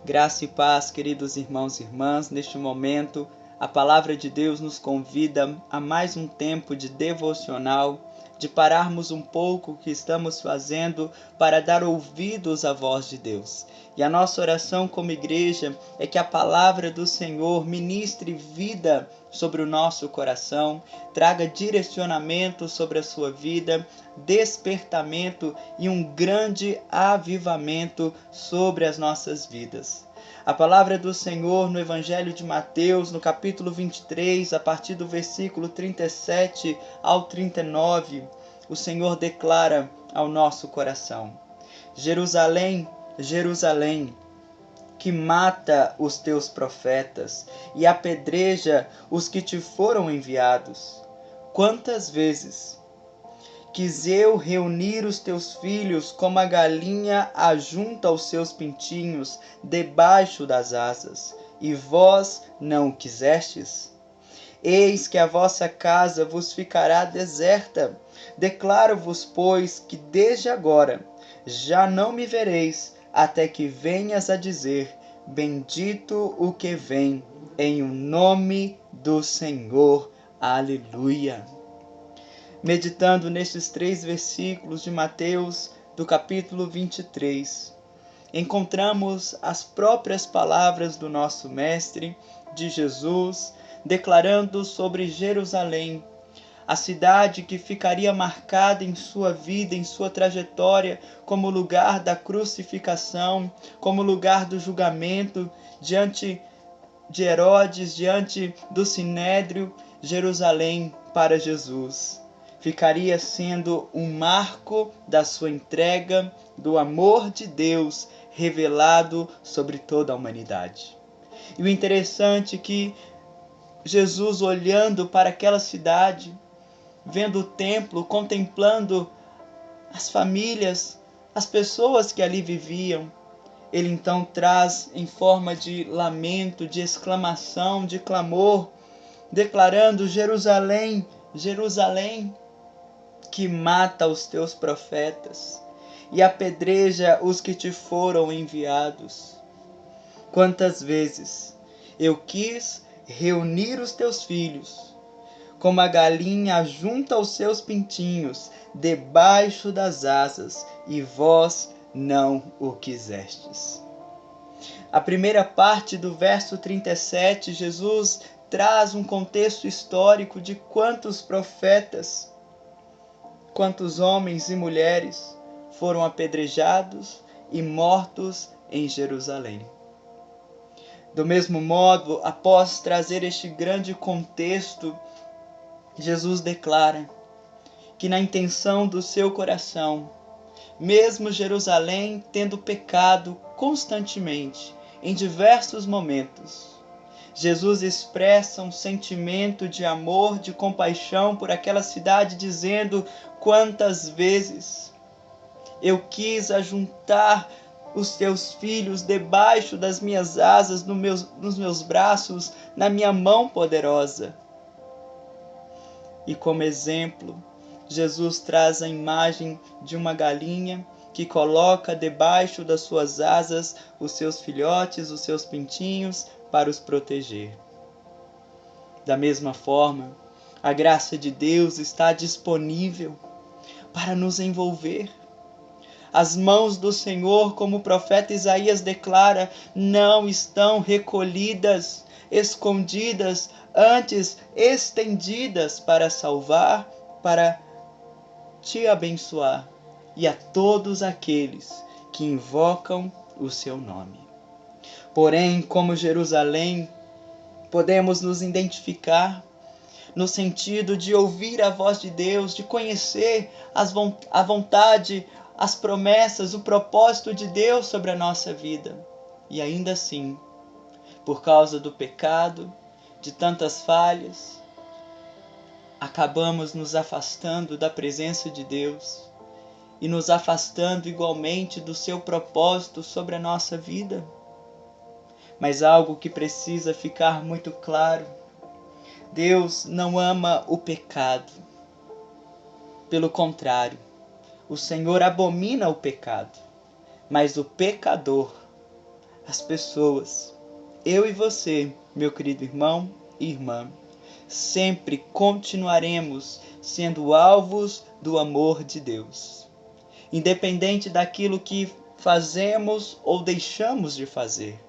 Graça e paz, queridos irmãos e irmãs. Neste momento, a palavra de Deus nos convida a mais um tempo de devocional, de pararmos um pouco o que estamos fazendo para dar ouvidos à voz de Deus. E a nossa oração como igreja é que a palavra do Senhor ministre vida sobre o nosso coração, traga direcionamento sobre a sua vida, despertamento e um grande avivamento sobre as nossas vidas. A palavra do Senhor no Evangelho de Mateus, no capítulo 23, a partir do versículo 37 ao 39, o Senhor declara ao nosso coração: Jerusalém, Jerusalém, que mata os teus profetas e apedreja os que te foram enviados. Quantas vezes quis eu reunir os teus filhos como a galinha ajunta os seus pintinhos debaixo das asas, e vós não o quisestes? Eis que a vossa casa vos ficará deserta. Declaro-vos, pois, que desde agora já não me vereis, até que venhas a dizer: bendito o que vem, em o nome do Senhor. Aleluia! Meditando nestes 3 versículos de Mateus, do capítulo 23, encontramos as próprias palavras do nosso Mestre, de Jesus, declarando sobre Jerusalém, a cidade que ficaria marcada em sua vida, em sua trajetória, como lugar da crucificação, como lugar do julgamento, diante de Herodes, diante do Sinédrio. Jerusalém para Jesus ficaria sendo um marco da sua entrega, do amor de Deus revelado sobre toda a humanidade. E o interessante é que Jesus, olhando para aquela cidade, vendo o templo, contemplando as famílias, as pessoas que ali viviam, ele então traz em forma de lamento, de exclamação, de clamor, declarando: Jerusalém, Jerusalém, que mata os teus profetas e apedreja os que te foram enviados. Quantas vezes eu quis reunir os teus filhos, como a galinha ajunta os seus pintinhos debaixo das asas, e vós não o quisestes. A primeira parte do verso 37, Jesus traz um contexto histórico de quantos profetas, quantos homens e mulheres foram apedrejados e mortos em Jerusalém. Do mesmo modo, após trazer este grande contexto, Jesus declara que na intenção do seu coração, mesmo Jerusalém tendo pecado constantemente, em diversos momentos, Jesus expressa um sentimento de amor, de compaixão por aquela cidade, dizendo: quantas vezes eu quis ajuntar os teus filhos debaixo das minhas asas, nos meus braços, na minha mão poderosa. E como exemplo, Jesus traz a imagem de uma galinha que coloca debaixo das suas asas os seus filhotes, os seus pintinhos, para os proteger. Da mesma forma, a graça de Deus está disponível para nos envolver. As mãos do Senhor, como o profeta Isaías declara, não estão recolhidas, escondidas, antes estendidas para salvar, para te abençoar e a todos aqueles que invocam o seu nome. Porém, como Jerusalém, podemos nos identificar no sentido de ouvir a voz de Deus, de conhecer a vontade, as promessas, o propósito de Deus sobre a nossa vida. E ainda assim, por causa do pecado, de tantas falhas, acabamos nos afastando da presença de Deus e nos afastando igualmente do seu propósito sobre a nossa vida. Mas algo que precisa ficar muito claro: Deus não ama o pecado. Pelo contrário, o Senhor abomina o pecado, mas o pecador as pessoas, eu e você, meu querido irmão e irmã, sempre continuaremos sendo alvos do amor de Deus, independente daquilo que fazemos ou deixamos de fazer.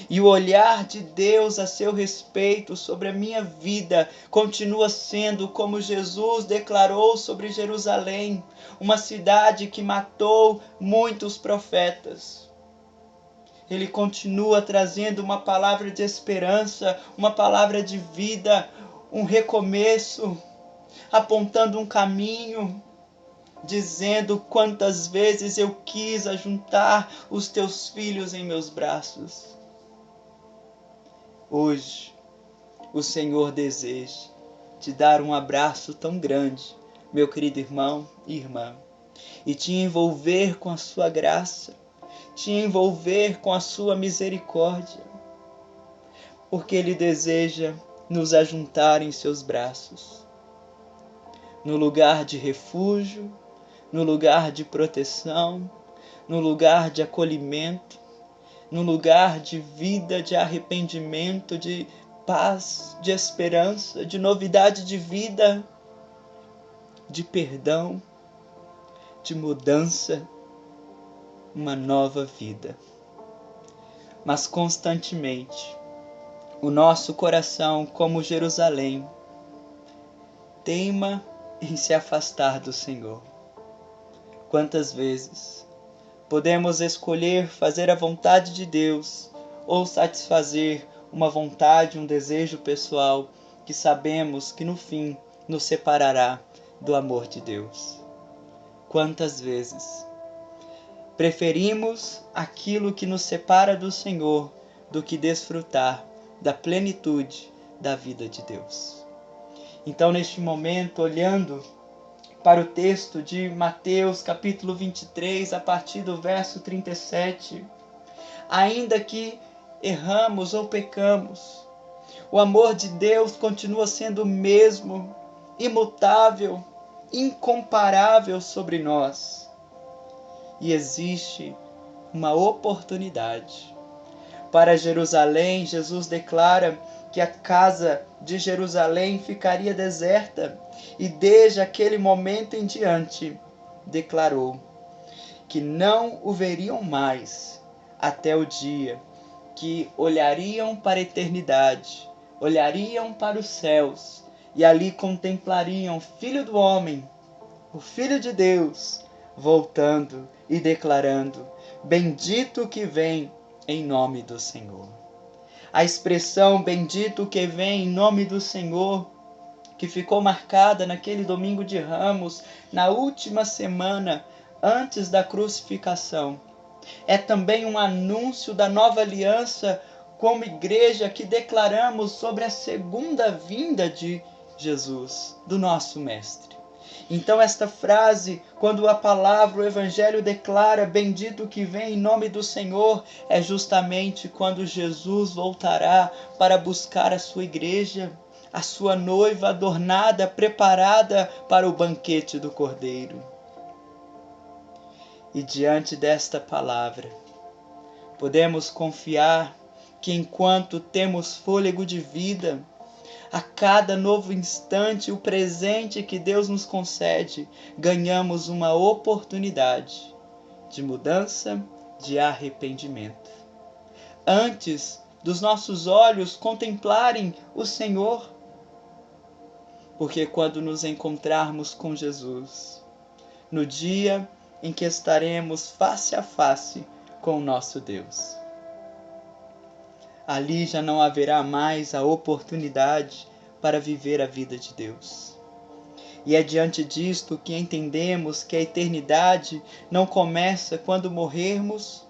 E o olhar de Deus a seu respeito sobre a minha vida continua sendo como Jesus declarou sobre Jerusalém, uma cidade que matou muitos profetas. Ele continua trazendo uma palavra de esperança, uma palavra de vida, um recomeço, apontando um caminho, dizendo quantas vezes eu quis ajuntar os teus filhos em meus braços. Hoje, o Senhor deseja te dar um abraço tão grande, meu querido irmão e irmã, e te envolver com a sua graça, te envolver com a sua misericórdia, porque Ele deseja nos ajuntar em seus braços, no lugar de refúgio, no lugar de proteção, no lugar de acolhimento, no lugar de vida, de arrependimento, de paz, de esperança, de novidade de vida, de perdão, de mudança, uma nova vida. Mas constantemente, o nosso coração, como Jerusalém, teima em se afastar do Senhor. Quantas vezes podemos escolher fazer a vontade de Deus ou satisfazer uma vontade, um desejo pessoal que sabemos que no fim nos separará do amor de Deus? Quantas vezes preferimos aquilo que nos separa do Senhor do que desfrutar da plenitude da vida de Deus? Então, neste momento, olhando para o texto de Mateus capítulo 23, a partir do verso 37, ainda que erramos ou pecamos, o amor de Deus continua sendo o mesmo, imutável, incomparável sobre nós. E existe uma oportunidade. Para Jerusalém, Jesus declara que a casa de Jerusalém ficaria deserta, e desde aquele momento em diante declarou que não o veriam mais até o dia que olhariam para a eternidade, olhariam para os céus e ali contemplariam o Filho do Homem, o Filho de Deus, voltando e declarando: bendito que vem em nome do Senhor. A expressão bendito que vem em nome do Senhor, que ficou marcada naquele domingo de Ramos, na última semana antes da crucificação, é também um anúncio da nova aliança como igreja que declaramos sobre a segunda vinda de Jesus, do nosso Mestre. Então esta frase, quando a palavra, o Evangelho declara bendito que vem em nome do Senhor, é justamente quando Jesus voltará para buscar a sua igreja, a sua noiva adornada, preparada para o banquete do Cordeiro. E diante desta palavra, podemos confiar que enquanto temos fôlego de vida, a cada novo instante, o presente que Deus nos concede, ganhamos uma oportunidade de mudança, de arrependimento. Antes dos nossos olhos contemplarem o Senhor, porque quando nos encontrarmos com Jesus, no dia em que estaremos face a face com o nosso Deus, ali já não haverá mais a oportunidade para viver a vida de Deus. E é diante disto que entendemos que a eternidade não começa quando morrermos,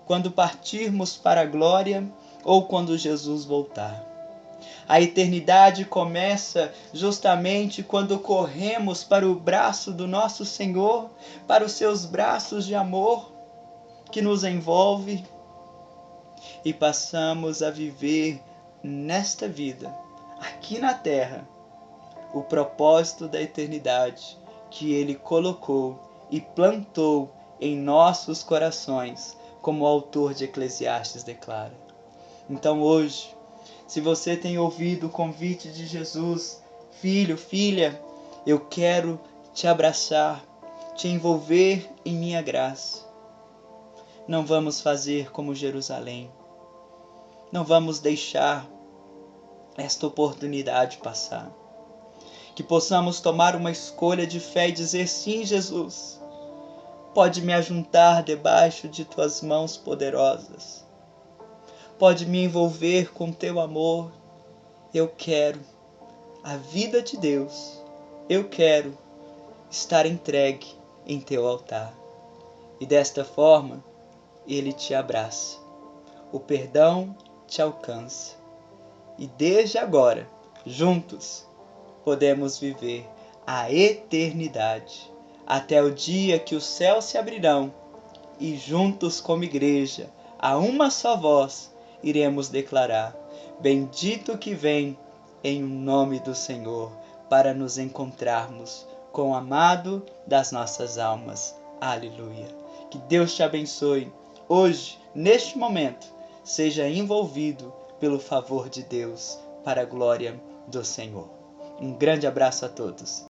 quando partirmos para a glória ou quando Jesus voltar. A eternidade começa justamente quando corremos para o braço do nosso Senhor, para os seus braços de amor que nos envolve, e passamos a viver nesta vida, aqui na terra, o propósito da eternidade que Ele colocou e plantou em nossos corações como o autor de Eclesiastes declara. Então hoje, se você tem ouvido o convite de Jesus, filho, filha, eu quero te abraçar, te envolver em minha graça. Não vamos fazer como Jerusalém. Não vamos deixar esta oportunidade passar. Que possamos tomar uma escolha de fé e dizer: sim, Jesus, pode me ajuntar debaixo de tuas mãos poderosas. Pode me envolver com teu amor. Eu quero a vida de Deus. Eu quero estar entregue em teu altar. E desta forma, Ele te abraça. O perdão te alcança. E desde agora, juntos, podemos viver a eternidade, até o dia que os céus se abrirão e juntos como igreja, a uma só voz, iremos declarar: bendito que vem em nome do Senhor, para nos encontrarmos com o amado das nossas almas. Aleluia. Que Deus te abençoe. Hoje, neste momento, seja envolvido pelo favor de Deus, para a glória do Senhor. Um grande abraço a todos.